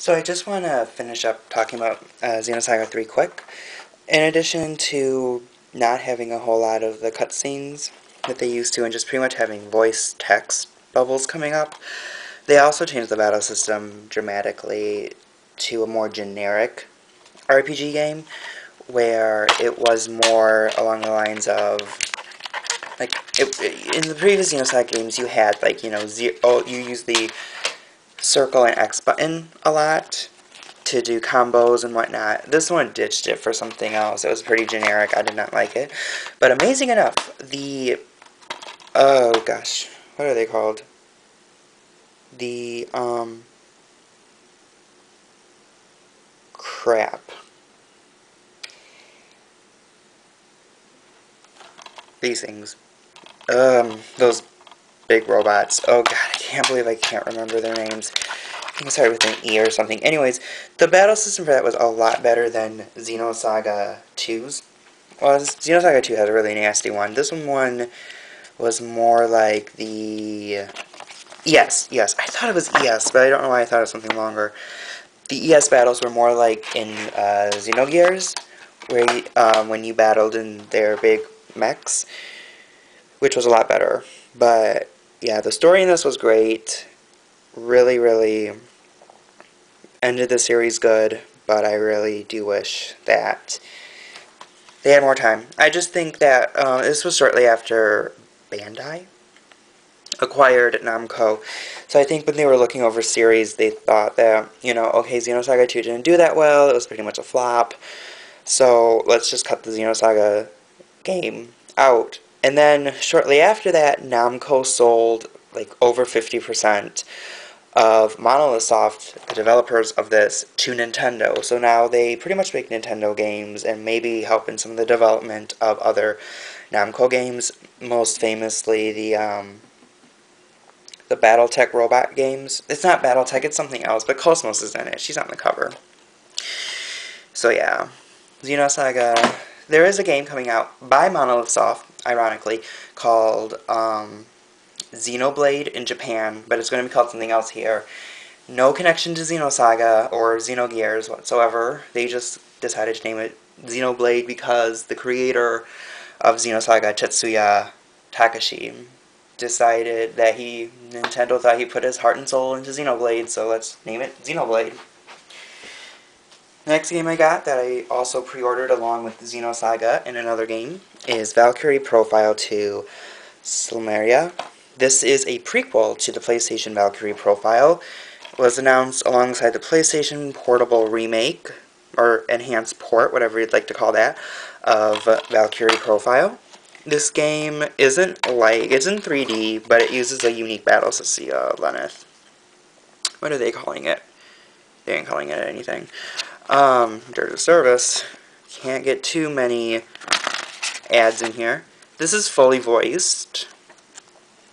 So I just want to finish up talking about Xenosaga 3 quick. In addition to not having a whole lot of the cutscenes that they used to and just pretty much having voice text bubbles coming up, they also changed the battle system dramatically to a more generic RPG game where it was more along the lines of in the previous Xenosaga games you had you use the circle and X button a lot to do combos and whatnot. This one ditched it for something else. It was pretty generic. I did not like it. But amazing enough, oh gosh, what are they called? The, crap. These things. Those big robots. Oh god, I can't believe I can't remember their names. I think it started with an E or something. Anyways, the battle system for that was a lot better than Xenosaga 2's. Well, Xenosaga 2 had a really nasty one. This one was more like the... Yes, I thought it was ES, but I don't know why I thought it was something longer. The ES battles were more like in Xenogears, where when you battled in their big mechs, which was a lot better. But, yeah, the story in this was great. Really, really ended the series good, but I really do wish that they had more time. I just think that this was shortly after Bandai acquired Namco. So I think when they were looking over series, they thought that, okay, Xenosaga 2 didn't do that well, it was pretty much a flop, so let's just cut the Xenosaga game out. And then shortly after that, Namco sold like over 50% of Monolith Soft, the developers of this, to Nintendo. So now they pretty much make Nintendo games and maybe help in some of the development of other Namco games, most famously the BattleTech robot games. It's not BattleTech, it's something else, but Cosmos is in it. She's on the cover. So yeah, Xenosaga. There is a game coming out by Monolith Soft, ironically, called Xenoblade in Japan, but it's going to be called something else here. No connection to Xenosaga or Xenogears whatsoever. They just decided to name it Xenoblade because the creator of Xenosaga, Tetsuya Takashi, decided that Nintendo thought he put his heart and soul into Xenoblade, so let's name it Xenoblade. Next game I got that I also pre-ordered along with Xenosaga and another game is Valkyrie Profile 2 Silmeria. This is a prequel to the PlayStation Valkyrie Profile. It was announced alongside the PlayStation Portable remake, or enhanced port, whatever you'd like to call that, of Valkyrie Profile. This game it's in 3D, but it uses a unique battle system, Lenneth. What are they calling it? They ain't calling it anything. Dirt of Service. Can't get too many ads in here. This is fully voiced,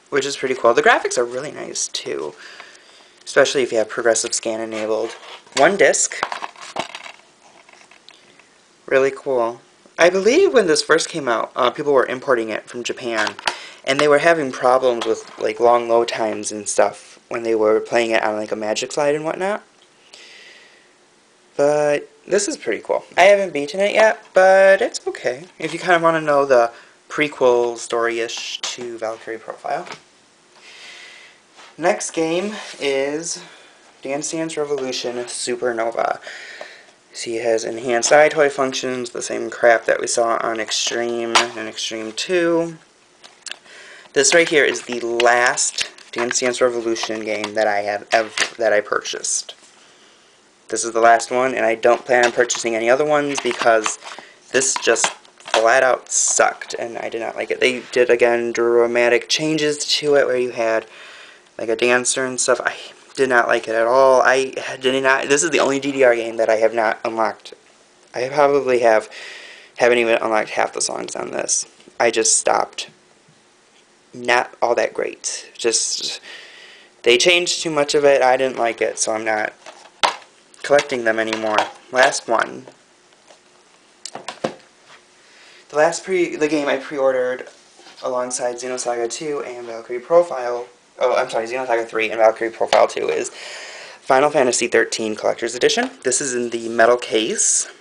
which is pretty cool. The graphics are really nice, too. Especially if you have progressive scan enabled. One disc. Really cool. I believe when this first came out, people were importing it from Japan, and they were having problems with like long load times and stuff when they were playing it on like a Magic Slide and whatnot. But this is pretty cool. I haven't beaten it yet, but it's okay if you kind of want to know the prequel story-ish to Valkyrie Profile. Next game is Dance Dance Revolution Supernova. See, it has enhanced EyeToy functions, the same crap that we saw on Extreme and Extreme 2. This right here is the last Dance Dance Revolution game that I purchased. This is the last one, and I don't plan on purchasing any other ones because this just flat out sucked, and I did not like it. They did, again, dramatic changes to it where you had like a dancer and stuff. I did not like it at all. This is the only DDR game that I have not unlocked. I probably haven't even unlocked half the songs on this. I just stopped. Not all that great. Just, they changed too much of it. I didn't like it, so I'm not collecting them anymore. Last one. The game I pre-ordered alongside Xenosaga 2 and Valkyrie Profile, Xenosaga 3 and Valkyrie Profile 2 is Final Fantasy 13 Collector's Edition. This is in the metal case.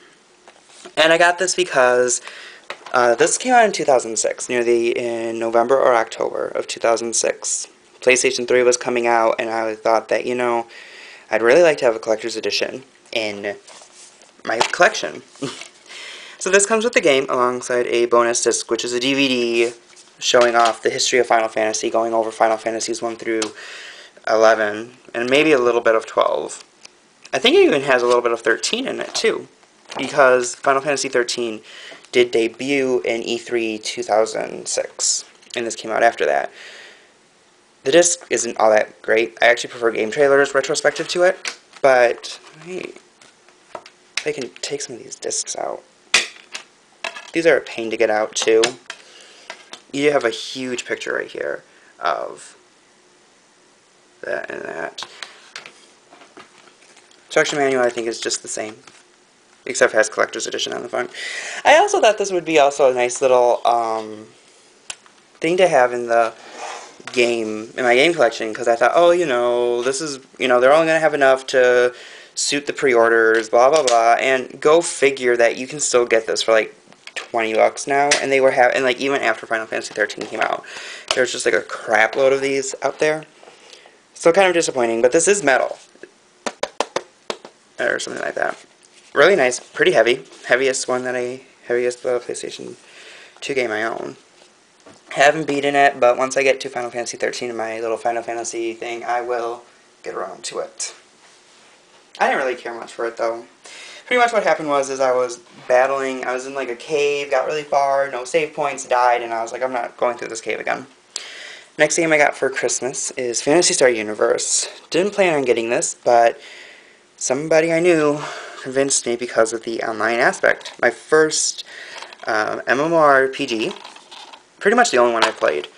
And I got this because this came out in 2006, in November or October of 2006. PlayStation 3 was coming out, and I thought that, I'd really like to have a collector's edition in my collection. So this comes with the game alongside a bonus disc, which is a DVD showing off the history of Final Fantasy, going over Final Fantasies 1 through 11, and maybe a little bit of 12. I think it even has a little bit of 13 in it, too, because Final Fantasy 13 did debut in E3 2006, and this came out after that. The disc isn't all that great. I actually prefer game trailers retrospective to it, but hey, I can take some of these discs out. These are a pain to get out, too. You have a huge picture right here of that and that. Instruction manual, I think, is just the same, except it has collector's edition on the front. I also thought this would be also a nice little thing to have in the game, in my game collection, because I thought, oh, this is, they're only going to have enough to suit the pre-orders, blah, blah, blah, and go figure that you can still get this for, like, $20 now, and they were and like, even after Final Fantasy 13 came out, there's just, like, a crap load of these out there. So kind of disappointing, but this is metal. Or something like that. Really nice, pretty heavy. Heaviest PlayStation 2 game I own. Haven't beaten it, but once I get to Final Fantasy 13 in my little Final Fantasy thing, I will get around to it. I didn't really care much for it, though. Pretty much what happened was I was battling, I was in like a cave, got really far, no save points, died, and I was like, I'm not going through this cave again. Next game I got for Christmas is Phantasy Star Universe. Didn't plan on getting this, but somebody I knew convinced me because of the online aspect. My first MMORPG, pretty much the only one I played.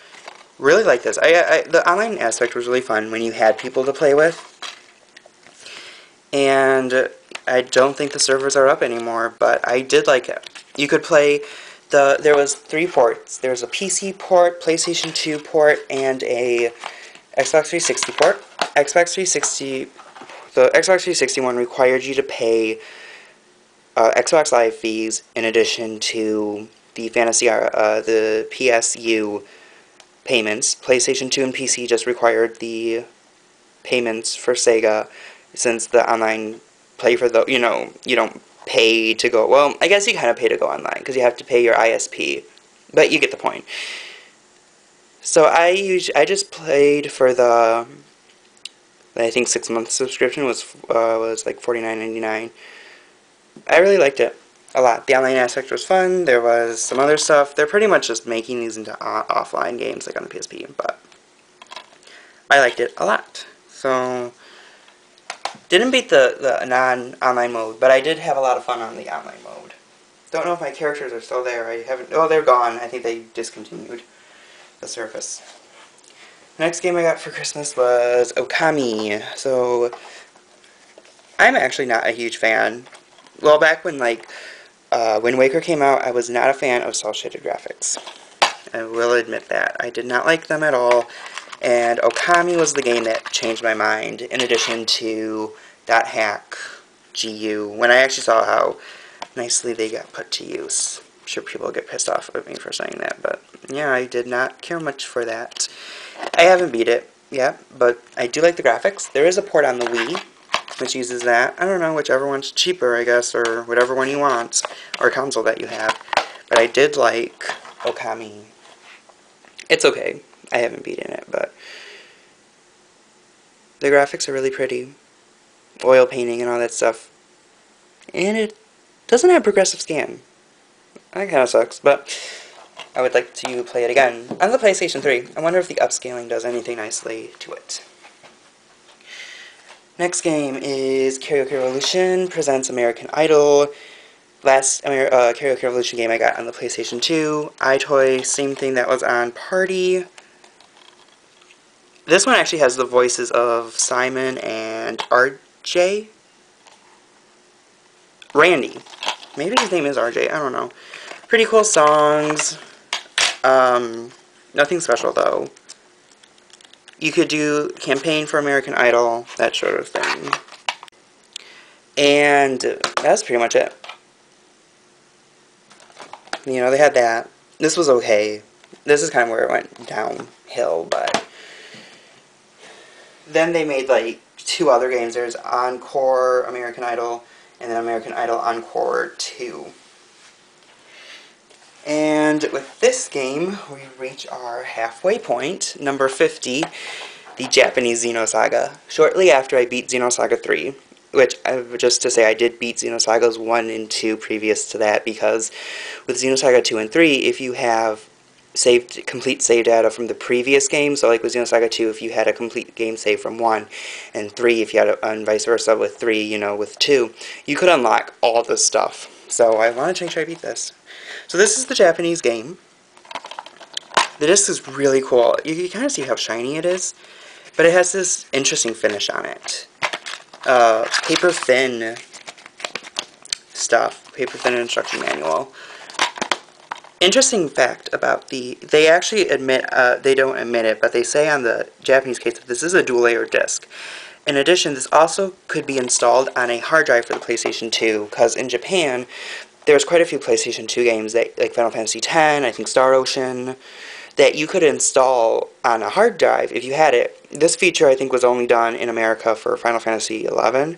Really liked this. The online aspect was really fun when you had people to play with. And I don't think the servers are up anymore, but I did like it. You could play there was 3 ports. There was a PC port, PlayStation 2 port, and a Xbox 360 port. The Xbox 360 one required you to pay Xbox Live fees in addition to the the PSU payments. PlayStation 2 and PC just required the payments for Sega, since the online play for the, you don't pay to go, well, I guess you kind of pay to go online, because you have to pay your ISP, but you get the point. So I just played for the, I think 6-month subscription was like $49.99. I really liked it a lot. The online aspect was fun. There was some other stuff. They're pretty much just making these into offline games, like on the PSP, but I liked it a lot. So didn't beat the non-online mode, but I did have a lot of fun on the online mode. Don't know if my characters are still there. I haven't. Oh, they're gone. I think they discontinued the service. Next game I got for Christmas was Okami. So I'm actually not a huge fan. Well, back when Wind Waker came out, I was not a fan of cel-shaded graphics. I will admit that. I did not like them at all. And Okami was the game that changed my mind, in addition to .hack GU, when I actually saw how nicely they got put to use. I'm sure people will get pissed off at me for saying that, but yeah, I did not care much for that. I haven't beat it yet, but I do like the graphics. There is a port on the Wii, which uses that. I don't know, whichever one's cheaper, I guess, or whatever one you want, or console that you have. But I did like Okami. It's okay. I haven't beaten it, but the graphics are really pretty. Oil painting and all that stuff. And it doesn't have progressive scan. That kind of sucks, but I would like to play it again on the PlayStation 3. I wonder if the upscaling does anything nicely to it. Next game is Karaoke Revolution presents American Idol. Last Karaoke Revolution game I got on the PlayStation 2. iToy, same thing that was on Party. This one actually has the voices of Simon and RJ? Randy. Maybe his name is RJ, I don't know. Pretty cool songs. Nothing special though. You could do campaign for American Idol, that sort of thing. And that's pretty much it. You know, they had that. This was okay. This is kind of where it went downhill, but then they made like 2 other games. There's Encore American Idol and then American Idol Encore 2. And with this game, we reach our halfway point, number 50, the Japanese Xenosaga. Shortly after I beat Xenosaga 3, which, just to say, I did beat Xenosagas 1 and 2 previous to that, because with Xenosaga 2 and 3, if you have complete save data from the previous game, so like with Xenosaga 2, if you had a complete game save from 1, and 3, if you had and vice versa with 3, you know, with 2, you could unlock all this stuff. So I wanted to make sure I beat this. So this is the Japanese game. The disc is really cool. You can kind of see how shiny it is, but it has this interesting finish on it. Paper thin stuff. Paper thin instruction manual. Interesting fact about they actually admit, they don't admit it, but they say on the Japanese case that this is a dual layer disc. In addition, this also could be installed on a hard drive for the PlayStation 2, because in Japan, there's quite a few PlayStation 2 games, that, like Final Fantasy X, I think Star Ocean, that you could install on a hard drive if you had it. This feature, I think, was only done in America for Final Fantasy XI.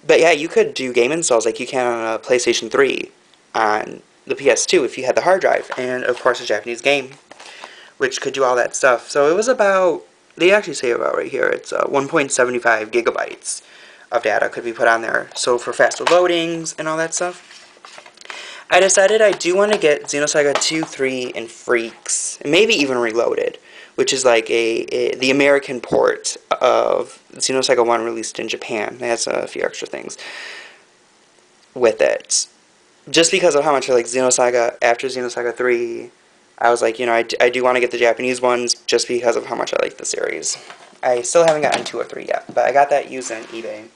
But yeah, you could do game installs like you can on a PlayStation 3 on the PS2 if you had the hard drive. And, of course, a Japanese game, which could do all that stuff. So it was about, they actually say about right here, it's 1.75 gigabytes of data could be put on there. So for faster loadings and all that stuff. I decided I do want to get Xenosaga 2, 3, and Freaks, and maybe even Reloaded, which is like the American port of Xenosaga 1 released in Japan. It has a few extra things with it. Just because of how much I like Xenosaga, after Xenosaga 3, I was like, you know, I do want to get the Japanese ones just because of how much I like the series. I still haven't gotten 2 or 3 yet, but I got that used on eBay.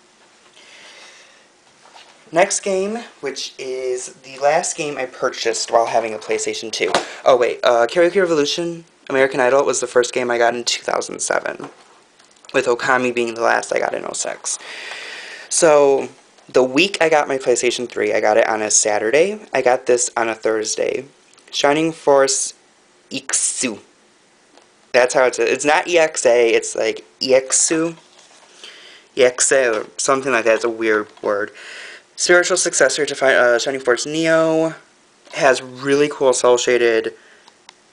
Next game, which is the last game I purchased while having a PlayStation 2. Oh wait, Karaoke Revolution American Idol was the first game I got in 2007, with Okami being the last I got in 06. So, the week I got my PlayStation 3, I got it on a Saturday. I got this on a Thursday. Shining Force Ixu. That's how it's not EXA, it's like EXU. EXA or something like that. It's a weird word. Spiritual successor to Shining Force Neo, has really cool cel-shaded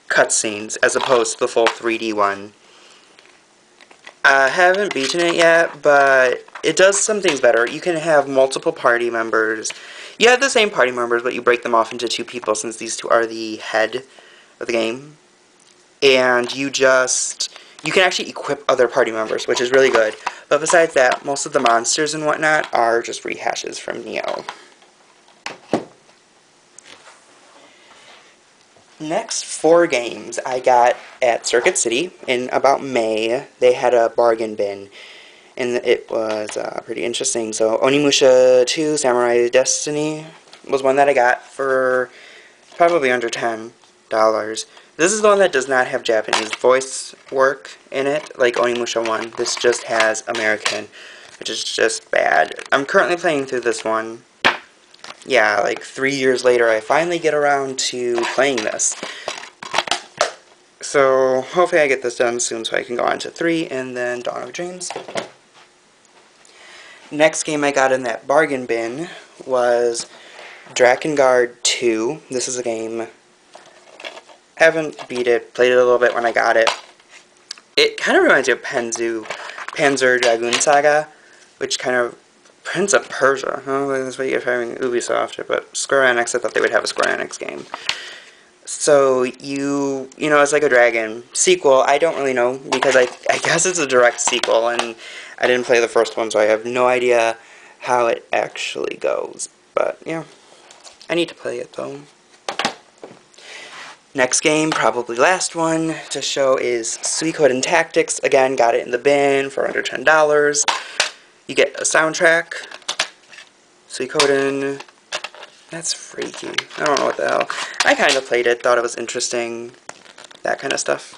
cutscenes as opposed to the full 3D one. I haven't beaten it yet, but it does some things better. You can have multiple party members. You have the same party members, but you break them off into 2 people since these 2 are the head of the game. And you can actually equip other party members, which is really good. But besides that, most of the monsters and whatnot are just rehashes from Neo. Next 4 games I got at Circuit City in about May. They had a bargain bin, and it was pretty interesting. So Onimusha 2 Samurai Destiny was one that I got for probably under $10. This is the one that does not have Japanese voice work in it, like Onimusha 1. This just has American, which is just bad. I'm currently playing through this one. Yeah, like 3 years later, I finally get around to playing this. So, hopefully I get this done soon so I can go on to 3 and then Dawn of Dreams. Next game I got in that bargain bin was Drakengard 2. This is a game, haven't beat it, played it a little bit when I got it. It kind of reminds me of Panzer Dragoon Saga, which kind of Prince of Persia. Oh, that's what you get for having Ubisoft, but Square Enix, I thought they would have a Square Enix game. So, you know, it's like a dragon. Sequel, I don't really know, because I guess it's a direct sequel, and I didn't play the first one, so I have no idea how it actually goes. But, yeah, I need to play it, though. Next game, probably last one to show, is Suikoden Tactics. Again, got it in the bin for under $10. You get a soundtrack. Suikoden. That's freaky. I don't know what the hell. I kind of played it, thought it was interesting. That kind of stuff.